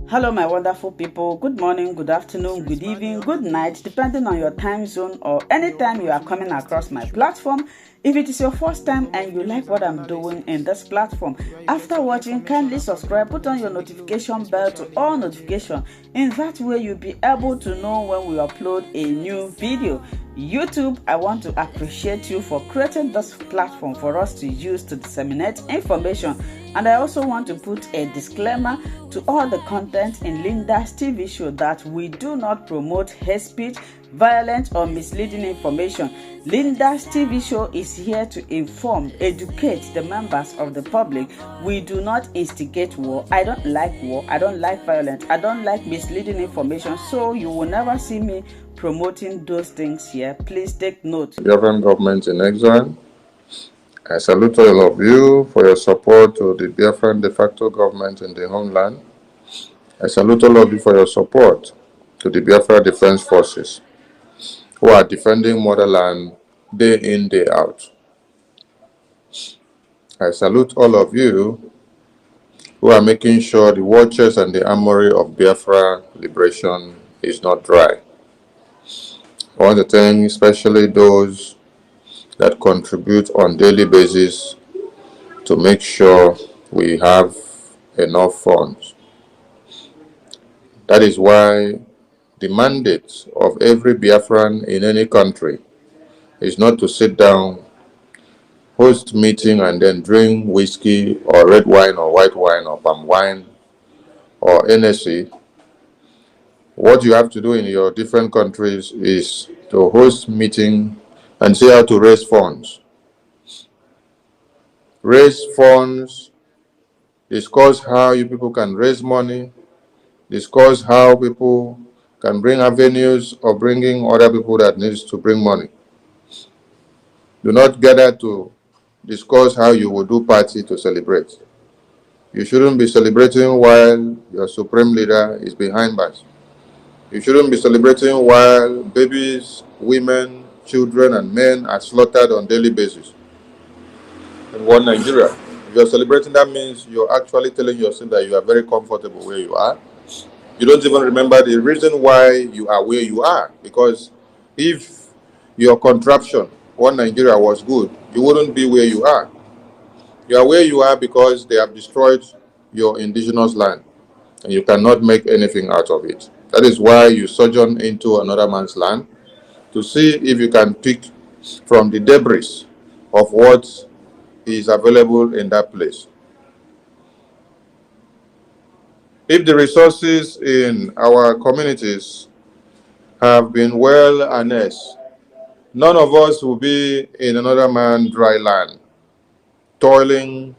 Hello, my wonderful people. Good morning, good afternoon, good evening, good night, depending on your time zone or anytime you are coming across my platform. If it is your first time and you like what I'm doing in this platform, after watching, kindly subscribe, put on your notification bell to all notifications. In that way, you'll be able to know when we upload a new video. YouTube, I want to appreciate you for creating this platform for us to use to disseminate information. And I also want to put a disclaimer to all the content in Linda's TV show that we do not promote hate speech, violent or misleading information. Linda's TV show is here to inform, educate the members of the public. We do not instigate war. I don't like war. I don't like violence. I don't like misleading information. So you will never see me promoting those things here. Please take note. Biafran government in exile. I salute all of you for your support to the Biafran de facto government in the homeland. I salute all of you for your support to the Biafra Defense Forces who are defending motherland day in, day out. I salute all of you who are making sure the war chest and the armory of Biafra liberation is not dry. I want to thank especially those that contribute on daily basis to make sure we have enough funds. That is why the mandate of every Biafran in any country is not to sit down, host meeting and then drink whiskey or red wine or white wine or palm wine or NSC. What you have to do in your different countries is to host meeting and see how to raise funds. Raise funds, discuss how you people can raise money, discuss how people can bring avenues of bringing other people that needs to bring money. Do not gather to discuss how you will do party to celebrate. You shouldn't be celebrating while your supreme leader is behind bars. You shouldn't be celebrating while babies, women, children, and men are slaughtered on a daily basis in one Nigeria. If you're celebrating, that means you're actually telling yourself that you are very comfortable where you are. You don't even remember the reason why you are where you are. Because if your contraption, one Nigeria, was good, you wouldn't be where you are. You are where you are because they have destroyed your indigenous land and you cannot make anything out of it. That is why you sojourn into another man's land to see if you can pick from the debris of what is available in that place. If the resources in our communities have been well harnessed, none of us will be in another man's dry land, toiling,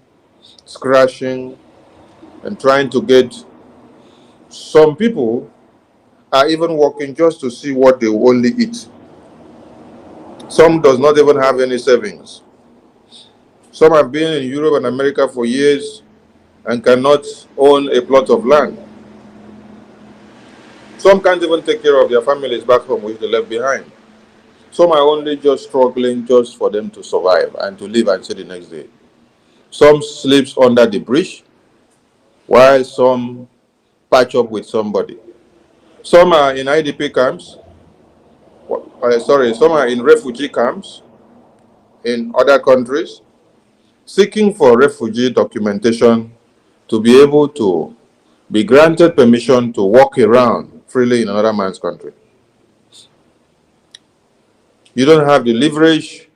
scratching, and trying to get. Some people are even working just to see what they will only eat. Some does not even have any savings. Some have been in Europe and America for years and cannot own a plot of land. Some can't even take care of their families back home which they left behind. Some are only just struggling just for them to survive and to live and see the next day. Some sleeps under the bridge, while some patch up with somebody. Some are in IDP camps. Some are in refugee camps in other countries, seeking for refugee documentation to be able to be granted permission to walk around freely in another man's country. You don't have the leverage,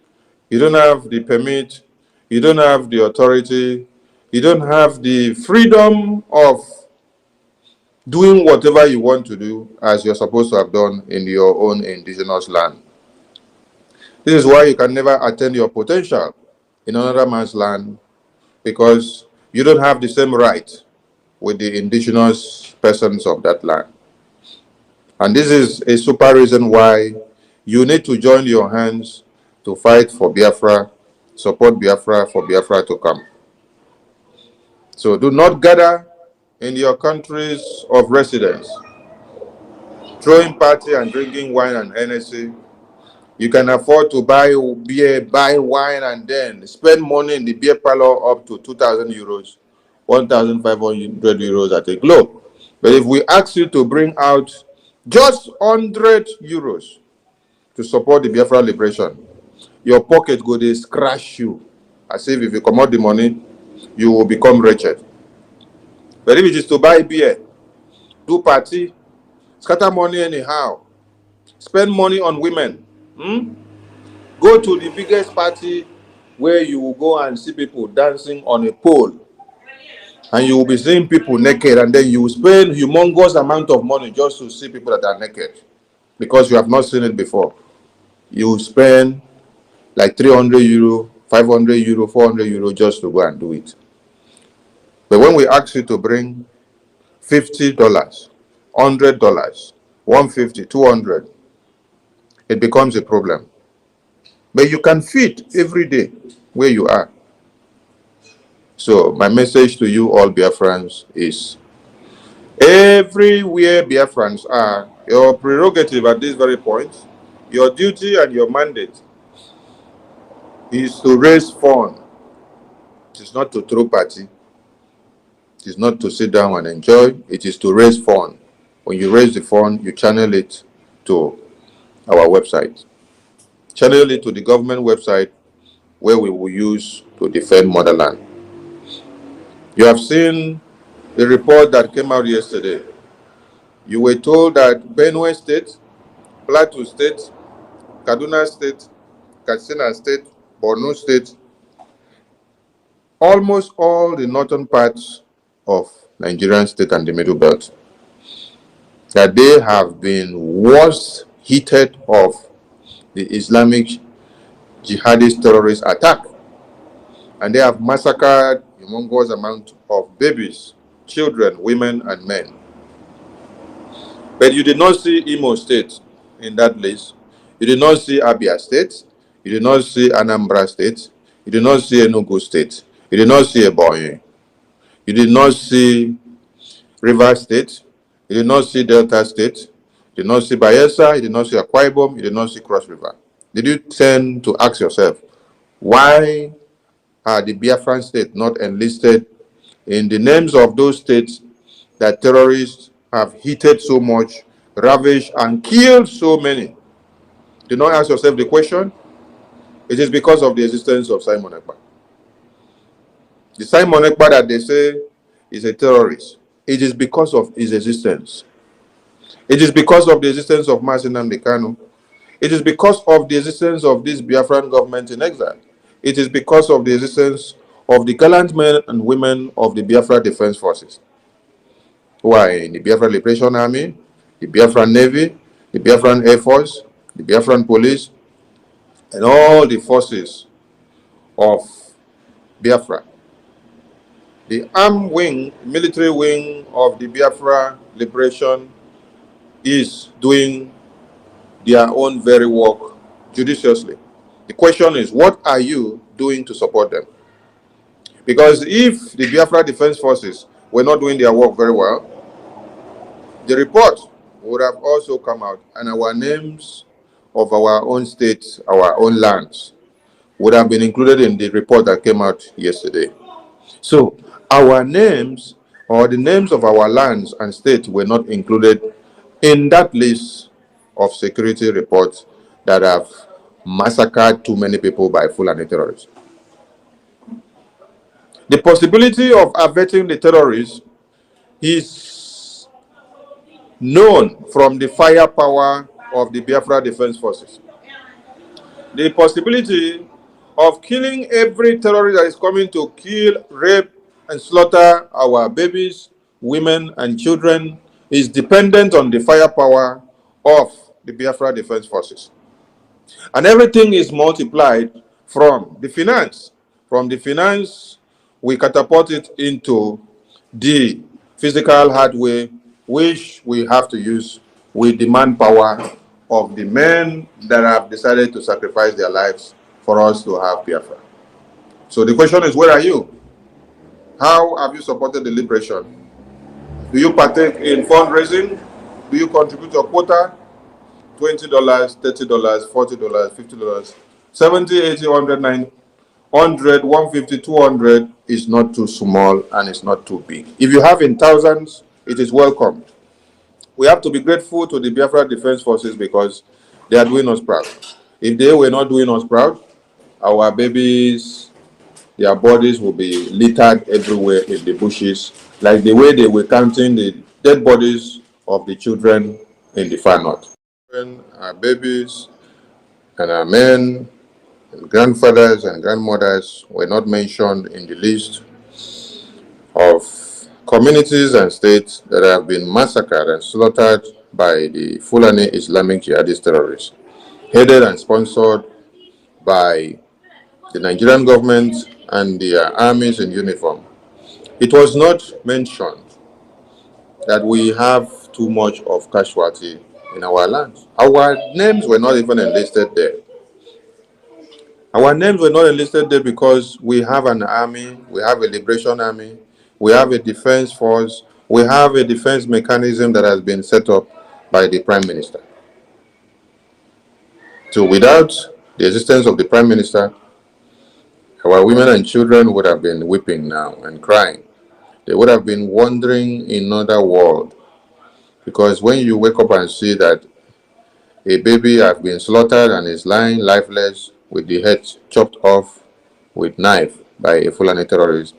you don't have the permit, you don't have the authority, you don't have the freedom of doing whatever you want to do as you're supposed to have done in your own indigenous land. This is why you can never attain your potential in another man's land, because you don't have the same right with the indigenous persons of that land. And this is a super reason why you need to join your hands to fight for Biafra, support Biafra, for Biafra to come. So do not gather in your countries of residence, throwing party and drinking wine and energy. You can afford to buy beer, buy wine, and then spend money in the beer parlor up to 2,000 euros, 1,500 euros at a globe. But if we ask you to bring out just 100 euros to support the Biafra liberation, your pocket go dey scratch you, as if you come out the money, you will become wretched. But if it is to buy beer, do party, scatter money anyhow, spend money on women, go to the biggest party where you will go and see people dancing on a pole, and you will be seeing people naked, and then you will spend humongous amount of money just to see people that are naked because you have not seen it before. You will spend like 300 euro, 500 euro, 400 euro just to go and do it. But when we ask you to bring $50, $100, 150, 200, it becomes a problem. But you can fit every day where you are. So my message to you all Biafrans is, everywhere Biafrans are, your prerogative at this very point, your duty and your mandate is to raise funds. It is not to throw party. It is not to sit down and enjoy. It is to raise funds. When you raise the fund, you channel it to our website. Channel it to the government website where we will use to defend motherland. You have seen the report that came out yesterday. You were told that Benue State, Plateau State, Kaduna State, Katsina State, Borno State, almost all the northern parts of Nigerian state and the middle belt, that they have been worst hit of the Islamic jihadist terrorist attack. And they have massacred a humongous amount of babies, children, women, and men. But you did not see Imo State in that list. You did not see Abia State. You did not see Anambra State. You did not see Enugu State. You did not see Ebonyi. You did not see Rivers State. You did not see Delta State. You did not see Bayelsa. You did not see Akwa Ibom. You did not see Cross River. Did you tend to ask yourself, why are the Biafran state not enlisted in the names of those states that terrorists have hit so much, ravaged, and killed so many? Do not ask yourself the question. It is because of the existence of Simon Ekpa. The Simon Ekpa that they say is a terrorist, it is because of his existence. It is because of the existence of Mazi Nnamdi Kanu. It is because of the existence of this Biafran government in exile. It is because of the existence of the gallant men and women of the Biafra Defense Forces, who are in the Biafra Liberation Army, the Biafran Navy, the Biafran Air Force, the Biafran Police, and all the forces of Biafra. The armed wing, military wing of the Biafra Liberation is doing their own very work judiciously. The question is, what are you doing to support them? Because if the Biafra Defense Forces were not doing their work very well, the report would have also come out, and our names of our own states, our own lands, would have been included in the report that came out yesterday. So our names, or the names of our lands and states, were not included in that list of security reports that have massacred too many people by Fulani terrorists. The possibility of averting the terrorists is known from the firepower of the Biafra Defense Forces. The possibility of killing every terrorist that is coming to kill, rape, and slaughter our babies, women, and children is dependent on the firepower of the Biafra Defense Forces. And everything is multiplied from the finance. From the finance, we catapult it into the physical hardware, which we have to use with the manpower of the men that have decided to sacrifice their lives for us to have Biafra. So the question is, where are you? How have you supported the liberation? Do you partake in fundraising? Do you contribute your quota? $20, $30, $40, $50, 70, 80, 100, 90, 100, 150, 200 is not too small and it's not too big. If you have in thousands, it is welcomed. We have to be grateful to the Biafra Defense Forces because they are doing us proud. If they were not doing us proud, our babies, their bodies will be littered everywhere in the bushes, like the way they were counting the dead bodies of the children in the far north. Our babies and our men and grandfathers and grandmothers were not mentioned in the list of communities and states that have been massacred and slaughtered by the Fulani Islamic jihadist terrorists, headed and sponsored by the Nigerian government and their armies in uniform. It was not mentioned that we have too much of casualty in our land. Our names were not even enlisted there. Our names were not enlisted there because we have an army, we have a liberation army, we have a defense force, we have a defense mechanism that has been set up by the Prime Minister. So without the existence of the Prime Minister, our women and children would have been weeping now and crying. They would have been wandering in another world. Because when you wake up and see that a baby has been slaughtered and is lying lifeless with the head chopped off with knife by a Fulani terrorist,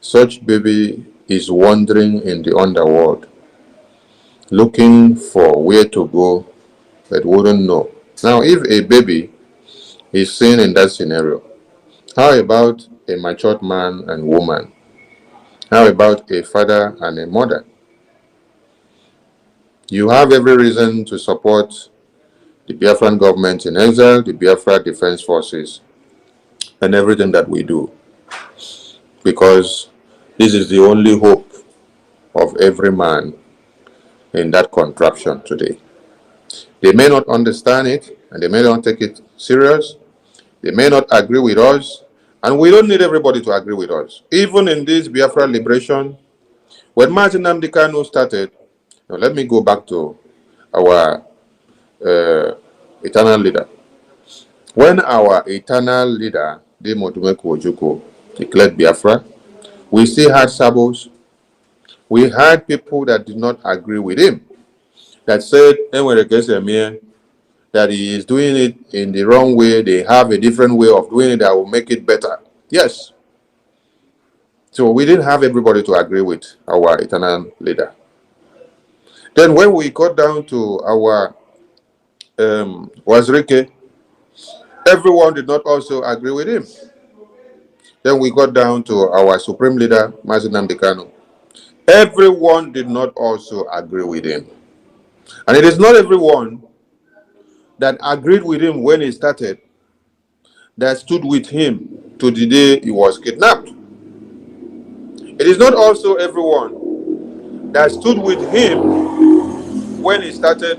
such baby is wandering in the underworld, looking for where to go, but wouldn't know. Now, if a baby is seen in that scenario, how about a matured man and woman? How about a father and a mother? You have every reason to support the Biafran government in exile, the Biafra Defense Forces, and everything that we do, because this is the only hope of every man in that contraption today. They may not understand it, and they may not take it serious. They may not agree with us, and we don't need everybody to agree with us. Even in this Biafra liberation, when Martin Nnamdi Kanu started, now let me go back to our eternal leader. When our eternal leader, Demodumeku Ojukwu, declared Biafra, we still had sabos. We had people that did not agree with him, that said, that he is doing it in the wrong way. They have a different way of doing it that will make it better. Yes. So we didn't have everybody to agree with our eternal leader. Then when we got down to our Wazirike, everyone did not also agree with him. Then we got down to our supreme leader, Mazi Nnamdi Kanu. Everyone did not also agree with him. And it is not everyone that agreed with him when he started that stood with him to the day he was kidnapped. It is not also everyone that stood with him when he started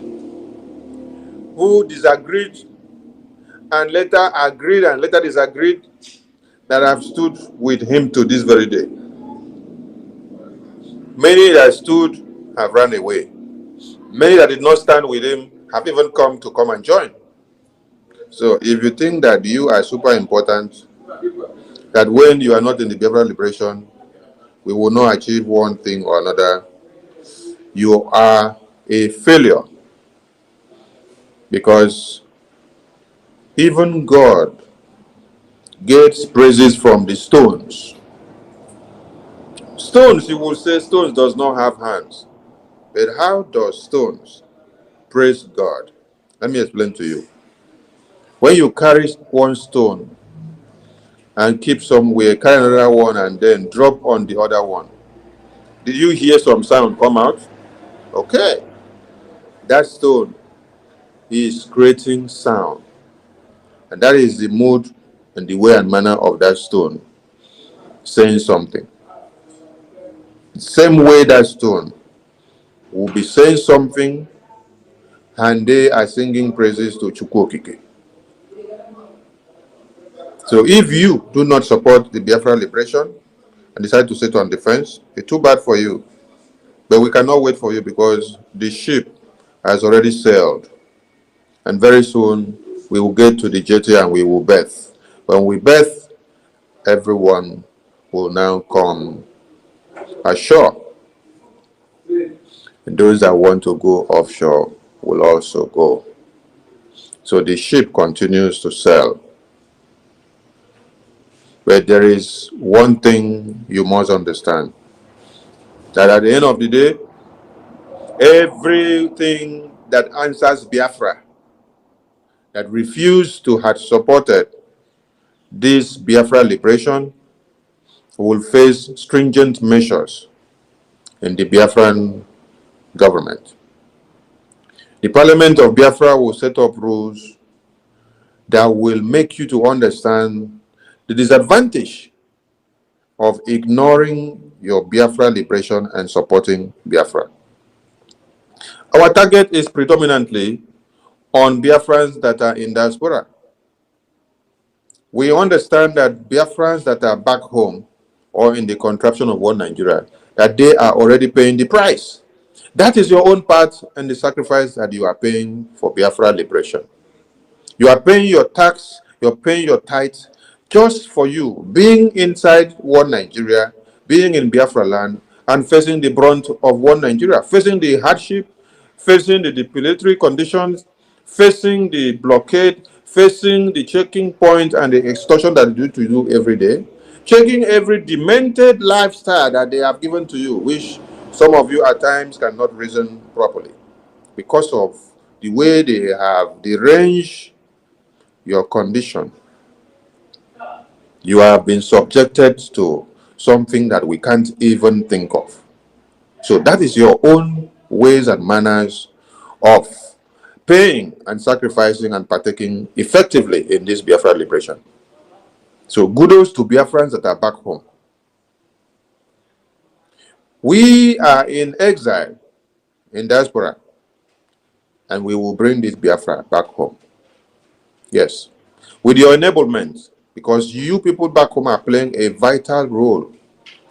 who disagreed and later agreed and later disagreed that have stood with him to this very day. Many that stood have run away. Many that did not stand with him have even come and join. So if you think that you are super important, that when you are not in the Biafra liberation, we will not achieve one thing or another, you are a failure. Because even God gets praises from the stones. Stones, you will say, stones does not have hands. But how does stones praise God? Let me explain to you. When you carry one stone and keep somewhere, carry another one and then drop on the other one, did you hear some sound come out? Okay. That stone is creating sound. And that is the mood and the way and manner of that stone saying something. The same way that stone will be saying something and they are singing praises to Chukwu Okike. So if you do not support the Biafra liberation and decide to sit on the fence, it's too bad for you. But we cannot wait for you because the ship has already sailed. And very soon we will get to the jetty and we will berth. When we berth, everyone will now come ashore. Those that want to go offshore will also go. So the ship continues to sail. But there is one thing you must understand, that at the end of the day, everything that answers Biafra, that refused to have supported this Biafra liberation, will face stringent measures in the Biafran government. The Parliament of Biafra will set up rules that will make you to understand the disadvantage of ignoring your Biafra liberation and supporting Biafra. Our target is predominantly on Biafrans that are in diaspora. We understand that Biafrans that are back home or in the contraption of one Nigeria, that they are already paying the price. That is your own part and the sacrifice that you are paying for Biafra liberation. You are paying your tax, you're paying your tithe just for you being inside one Nigeria, being in Biafra land, and facing the brunt of one Nigeria, facing the hardship, facing the depilatory conditions, facing the blockade, facing the checking point and the extortion that they do to you every day, checking every demented lifestyle that they have given to you, which some of you at times cannot reason properly because of the way they have deranged your condition. You have been subjected to something that we can't even think of. So that is your own ways and manners of paying and sacrificing and partaking effectively in this Biafra liberation. So kudos to Biafrans that are back home. We are in exile in diaspora, and we will bring this Biafra back home. Yes, with your enablement, because you people back home are playing a vital role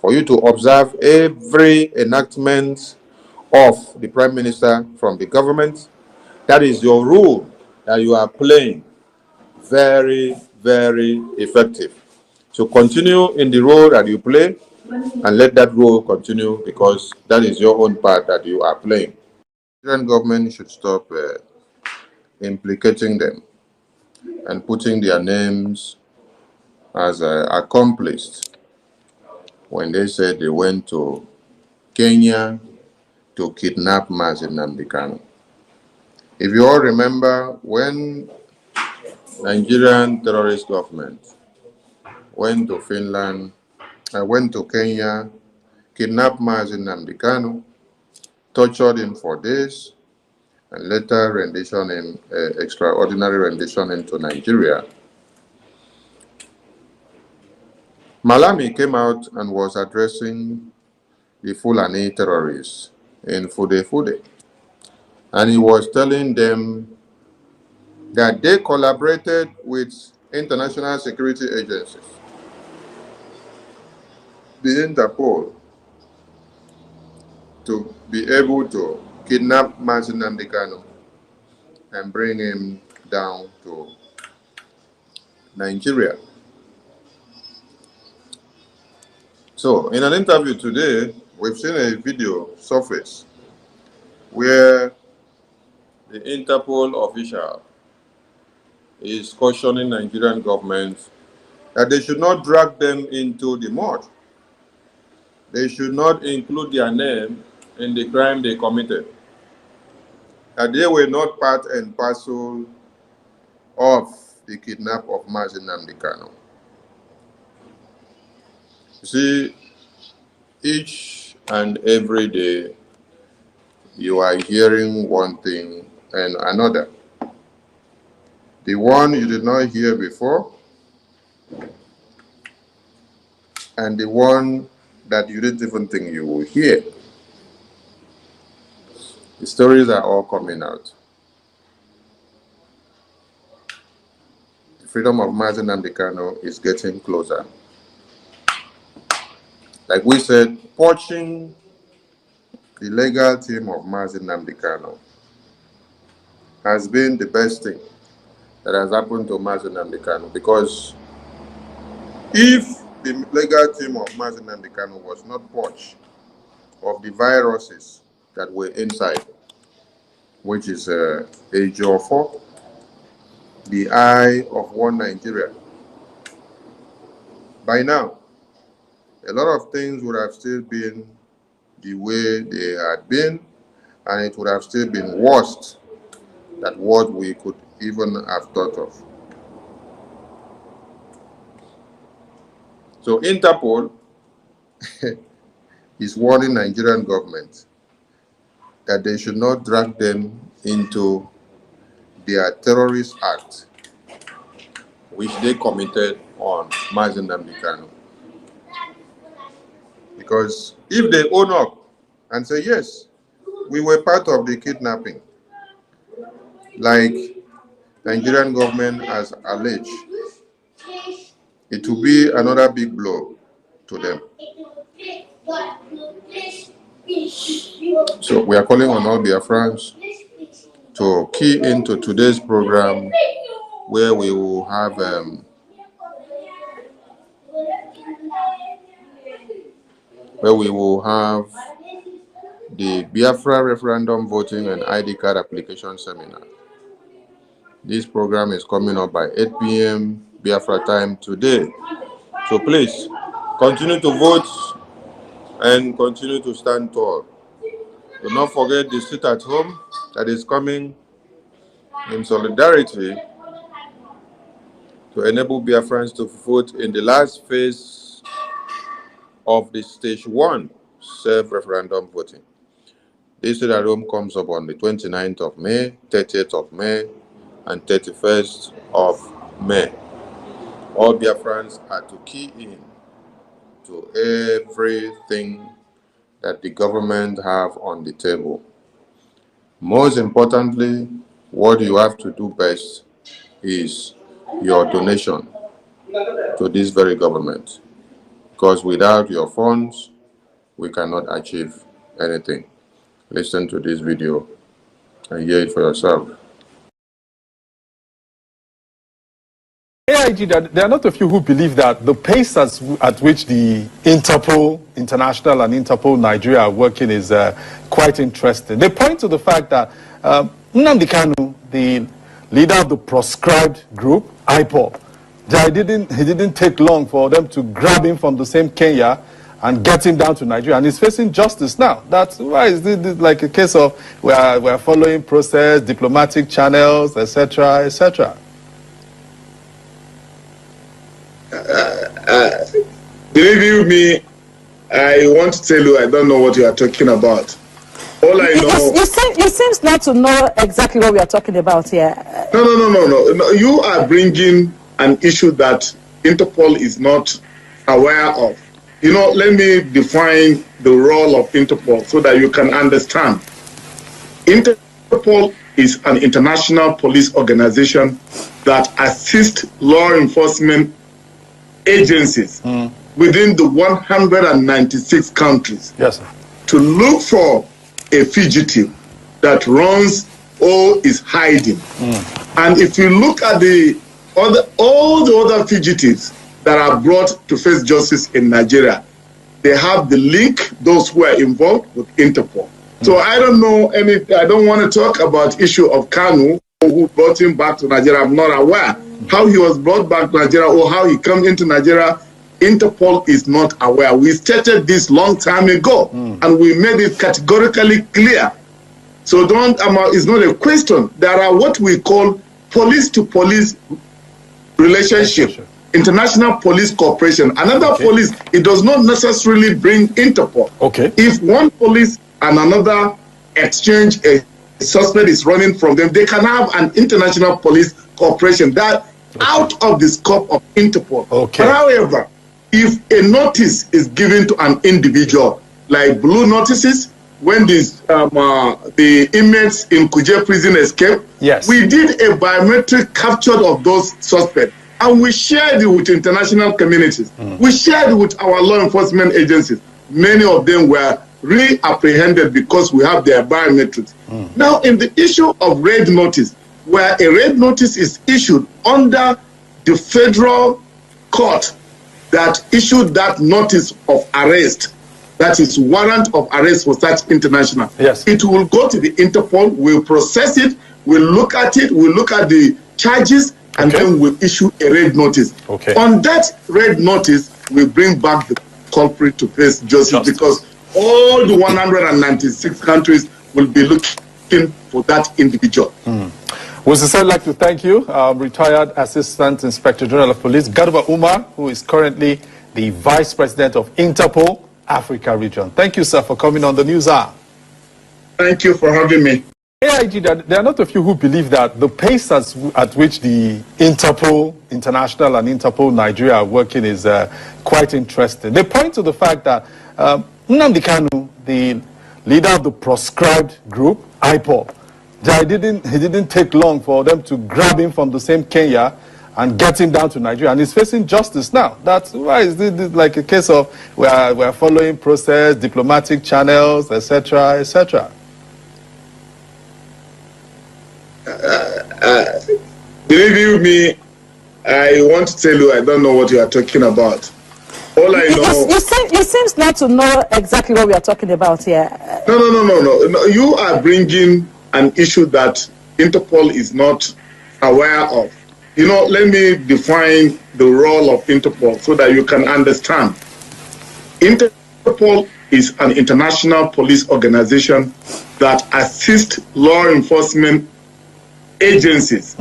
for you to observe every enactment of the Prime Minister from the government. That is your role that you are playing very, very effective. So continue in the role that you play and let that role continue because that is your own part that you are playing. The Nigerian government should stop implicating them and putting their names as accomplished when they said they went to Kenya to kidnap Mazi Nnamdi Kanu. If you all remember, when Nigerian terrorist government went to Finland, went to Kenya, kidnapped Mazi Nnamdi Kanu, tortured him for days, and later rendition him, extraordinary rendition into Nigeria. Malami came out and was addressing the Fulani terrorists in Fude Fude. And he was telling them that they collaborated with international security agencies, the Interpol, to be able to kidnap Mazi Nnamdi Kanu and bring him down to Nigeria. So, in an interview today, we've seen a video surface where the Interpol official is cautioning Nigerian government that they should not drag them into the mud. They should not include their name in the crime they committed. That they were not part and parcel of the kidnap of Mazi Nnamdi Kanu. You see, each and every day you are hearing one thing and another. The one you did not hear before, and the one that you didn't even think you will hear. The stories are all coming out. The freedom of Mazi Nnamdi Kanu is getting closer. Like we said, poaching the legal team of Mazi Nnamdi Kanu has been the best thing that has happened to Mazi Nnamdi Kanu, because if the legal team of Mazi Nnamdi Kanu was not poached of the viruses that were inside, which is Ejiofor, the Eye of One Nigeria. By now, a lot of things would have still been the way they had been, and it would have still been worse than what we could even have thought of. So Interpol is warning Nigerian government that they should not drag them into their terrorist act, which they committed on Mazen Nnamdi Kanu. Because if they own up and say, yes, we were part of the kidnapping, like Nigerian government has alleged, it will be another big blow to them. So we are calling on all Biafrans to key into today's program, where we will have the Biafra referendum voting and ID card application seminar. This program is coming up by 8 p.m. Biafra time today. So please, continue to vote and continue to stand tall. Do not forget the sit at home that is coming in solidarity to enable Biafrans to vote in the last phase of the stage 1 self-referendum voting. This sit at home comes up on the 29th of May, 30th of May, and 31st of May. All Biafrans are to key in to everything that the government have on the table. Most importantly, what you have to do best is your donation to this very government. Because without your funds, we cannot achieve anything. Listen to this video and hear it for yourself. AIG, there are not a few who believe that the pace at which the Interpol International and Interpol Nigeria are working is quite interesting. They point to the fact that Nnamdi Kanu, the leader of the proscribed group, IPOB, it didn't take long for them to grab him from the same Kenya and get him down to Nigeria, and he's facing justice now. That's why is this like a case of we're following process, diplomatic channels, etc., etc. Believe me, I want to tell you I don't know what you are talking about. All I know... You seems not to know exactly what we are talking about here. No. You are bringing an issue that Interpol is not aware of. You know, let me define the role of Interpol so that you can understand. Interpol is an international police organization that assists law enforcement agencies within the 196 countries, yes, sir, to look for a fugitive that runs or is hiding. And if you look at all the other fugitives that are brought to face justice in Nigeria, they have the link, those who are involved with Interpol. So I don't know I don't want to talk about issue of Kanu, who brought him back to Nigeria. I'm not aware how he was brought back to Nigeria or how he came into Nigeria. Interpol is not aware. We stated this long time ago, and we made it categorically clear. So it's not a question. There are what we call police-to-police relationship, international police cooperation. Another police, it does not necessarily bring Interpol. Okay. If one police and another exchange a suspect is running from them, they can have an international police cooperation that out of the scope of Interpol. Okay. But however, if a notice is given to an individual, like blue notices, when the inmates in Kuje prison escaped, yes, we did a biometric capture of those suspects, and we shared it with international communities. We shared it with our law enforcement agencies. Many of them were re-apprehended because we have their biometrics. Now, in the issue of red notice, where a red notice is issued under the federal court that issued that notice of arrest, that is warrant of arrest for such international. Yes. It will go to the Interpol, we'll process it, we'll look at it, we'll look at the charges, and then we'll issue a red notice. Okay. On that red notice, we bring back the culprit to face justice because all the 196 countries will be looking for that individual. Would sincerely like to thank you, retired Assistant Inspector General of Police, Garba Umar, who is currently the Vice President of Interpol, Africa Region. Thank you, sir, for coming on the News Hour. Thank you for having me. AIG, there are not a few who believe that the pace at which the Interpol International and Interpol Nigeria are working is quite interesting. They point to the fact that Nnamdi Kanu, the leader of the proscribed group, IPOB, it didn't take long for them to grab him from the same Kenya and get him down to Nigeria, and he's facing justice now. That's why is this like a case of we're following process, diplomatic channels, etc., etc. Believe you me, I want to tell you I don't know what you are talking about. All I know... It seems not to know exactly what we are talking about here. No. You are bringing an issue that Interpol is not aware of. You know, let me define the role of Interpol so that you can understand. Interpol is an international police organization that assists law enforcement agencies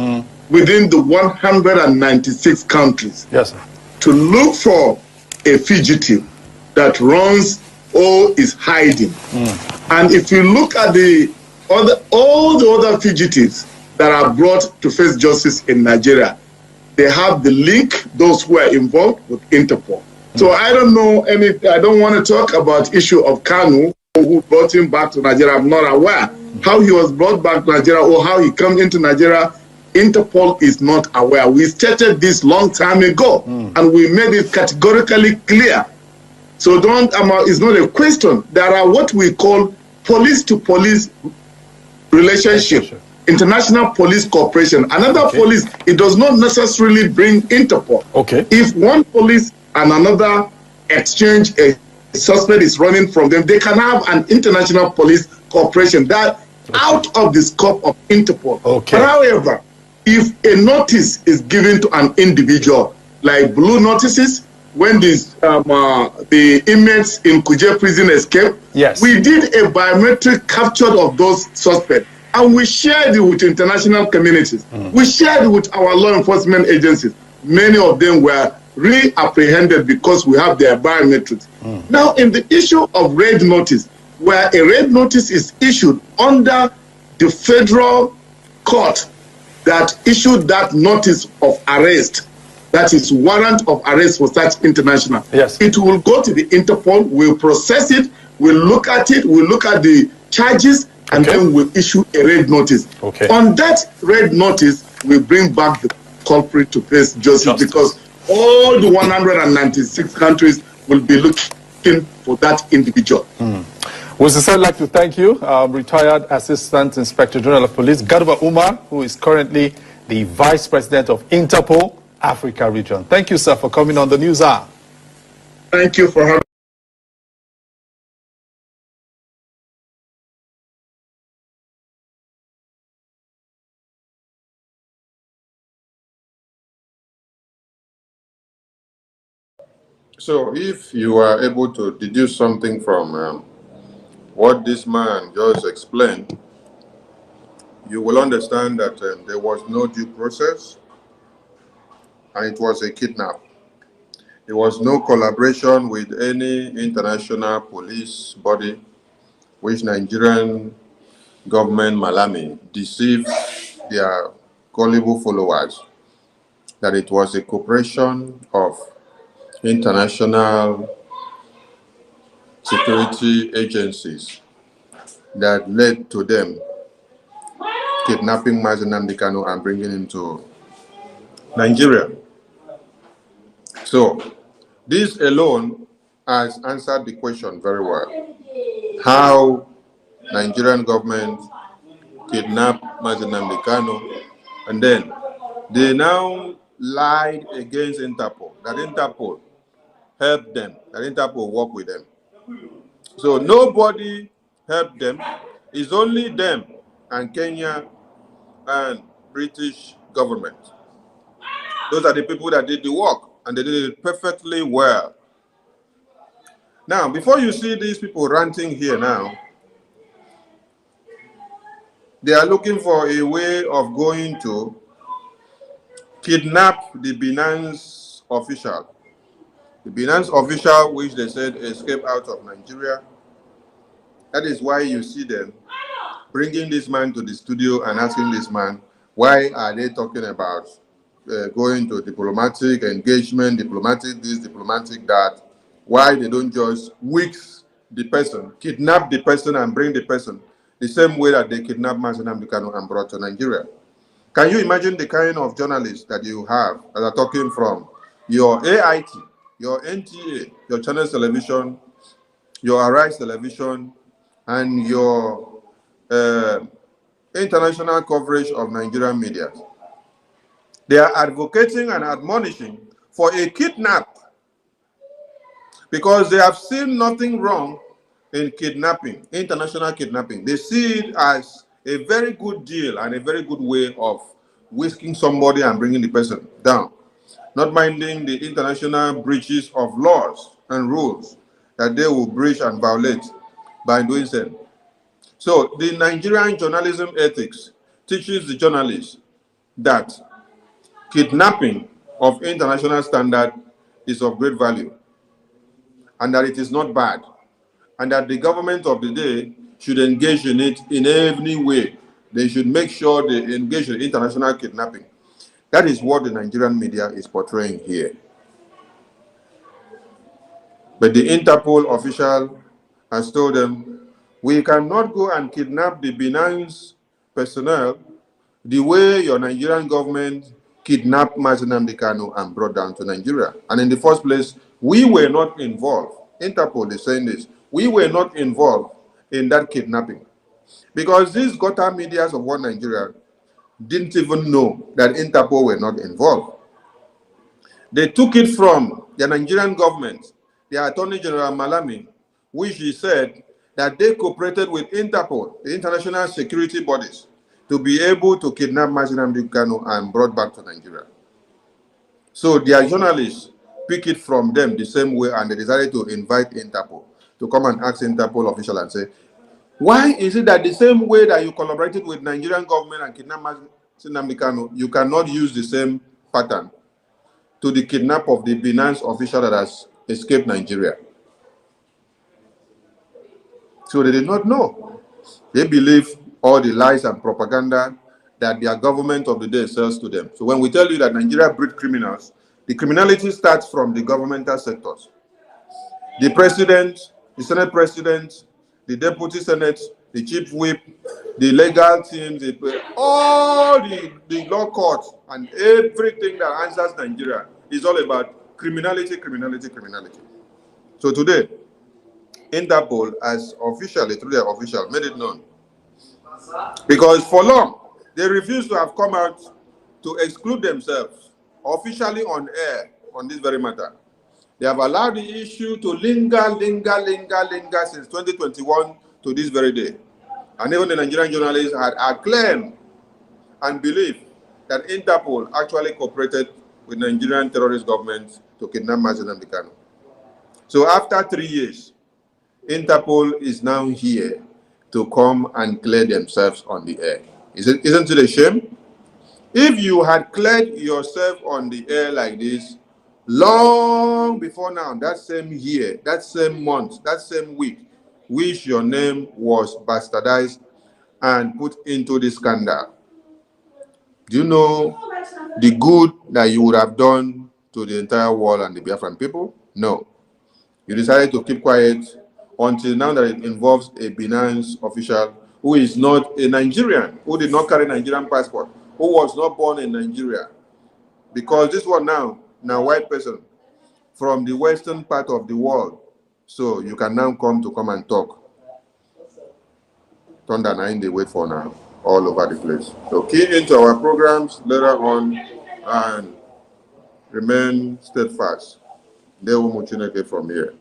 within the 196 countries to look for a fugitive that runs or is hiding. And if you look at all the other fugitives that are brought to face justice in Nigeria, they have the link, those who are involved with Interpol. So I don't know I don't want to talk about issue of Kanu, who brought him back to Nigeria. I'm not aware how he was brought back to Nigeria or how he came into Nigeria. Interpol is not aware. We stated this long time ago, and we made it categorically clear. So it's not a question. There are what we call police-to-police relationship, international police cooperation. Another police, it does not necessarily bring Interpol. If one police and another exchange a suspect is running from them, they can have an international police cooperation that out of the scope of Interpol. But however, if a notice is given to an individual, like blue notices, when the inmates in Kuje prison escaped, we did a biometric capture of those suspects, and we shared it with international communities. We shared it with our law enforcement agencies. Many of them were re-apprehended because we have their biometrics. Now, in the issue of red notice, where a red notice is issued under the federal court that issued that notice of arrest, that is warrant of arrest for such international. It will go to the Interpol, we'll process it, we'll look at it, we'll look at the charges, and then we'll issue a red notice. On that red notice, we bring back the culprit to face justice because all the 196 countries will be looking for that individual. Would sincerely like to thank you, retired Assistant Inspector General of Police, Garba Umar, who is currently the Vice President of Interpol, Africa Region. Thank you, sir, for coming on the News Hour. Thank you for having me. So if you are able to deduce something from what this man just explained, you will understand that there was no due process and it was a kidnap. There was no collaboration with any international police body which Nigerian government Malami deceived their gullible followers that it was a cooperation of international security agencies that led to them kidnapping Mazi Nnamdi Kanu and bringing him to Nigeria. So this alone has answered the question very well. How Nigerian government kidnapped Mazi Nnamdi Kanu, and then they now lied against Interpol, that Interpol helped them, that Interpol worked with them. So nobody helped them. It's only them and Kenya and British government. Those are the people that did the work, and they did it perfectly well. Now, before you see these people ranting here now, they are looking for a way of going to kidnap the Binance official. The Binance official, which they said escaped out of Nigeria. That is why you see them bringing this man to the studio and asking this man, why are they talking about going to diplomatic engagement, diplomatic this, diplomatic that? Why they don't just wix the person, kidnap the person and bring the person the same way that they kidnapped Mazenam Kanu and brought to Nigeria? Can you imagine the kind of journalists that you have that are talking from your AIT, your NTA, your Channels Television, your Arise Television, and your international coverage of Nigerian media? They are advocating and admonishing for a kidnap because they have seen nothing wrong in kidnapping, international kidnapping. They see it as a very good deal and a very good way of whisking somebody and bringing the person down, not minding the international breaches of laws and rules that they will breach and violate by doing so. So the Nigerian journalism ethics teaches the journalists that kidnapping of international standard is of great value and that it is not bad, and that the government of the day should engage in it in every way. They should make sure they engage in international kidnapping. That is what the Nigerian media is portraying here. But the Interpol official has told them, we cannot go and kidnap the Binance personnel the way your Nigerian government kidnapped Mazenam Kanu and brought down to Nigeria. And in the first place, we were not involved. Interpol is saying this. We were not involved in that kidnapping. Because these gutter medias of one Nigeria didn't even know that Interpol were not involved. They took it from the Nigerian government, the Attorney General Malami, which he said that they cooperated with Interpol, the international security bodies, to be able to kidnap Mazenam Kanu and brought back to Nigeria. So their journalists pick it from them the same way, and they decided to invite Interpol to come and ask Interpol official and say, why is it that the same way that you collaborated with Nigerian government and kidnapped Mazenam Kanu, you cannot use the same pattern to the kidnap of the Binance official that has escaped Nigeria? So they did not know. They believe all the lies and propaganda that their government of the day sells to them. So when we tell you that Nigeria breeds criminals, the criminality starts from the governmental sectors. The president, the Senate president, the deputy Senate, the chief whip, the legal teams, all the law courts and everything that answers Nigeria is all about criminality, criminality, criminality. So today, Interpol has officially, through their official, made it known. Because for long, they refused to have come out to exclude themselves officially on air on this very matter. They have allowed the issue to linger since 2021 to this very day. And even the Nigerian journalists had acclaimed and believed that Interpol actually cooperated with Nigerian terrorist government to kidnap Mazenam Kanu. So after 3 years, Interpol is now here to come and clear themselves on the air. Isn't it a shame? If you had cleared yourself on the air like this, long before now, that same year, that same month, that same week, which your name was bastardized and put into the scandal, do you know the good that you would have done to the entire world and the Biafran people? No. You decided to keep quiet until now that it involves a Binance official who is not a Nigerian, who did not carry Nigerian passport, who was not born in Nigeria. Because this one now white person from the western part of the world. So you can now come and talk. Thunder 9, they wait for now, all over the place. So key into our programs later on and remain steadfast. They will from here.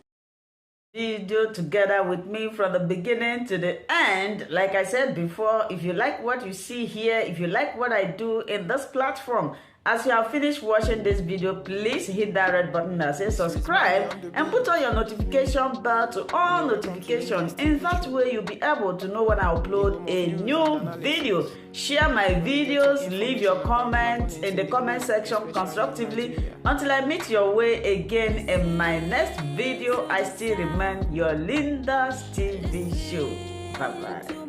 video together with me from the beginning to the end. Like I said before, if you like what you see here, if you like what I do in this platform, as you have finished watching this video, please hit that red button that says subscribe and put on your notification bell to all notifications. In that way, you'll be able to know when I upload a new video. Share my videos, leave your comments in the comment section constructively. Until I meet your way again in my next video, I still remain your Linda's TV show. Bye-bye.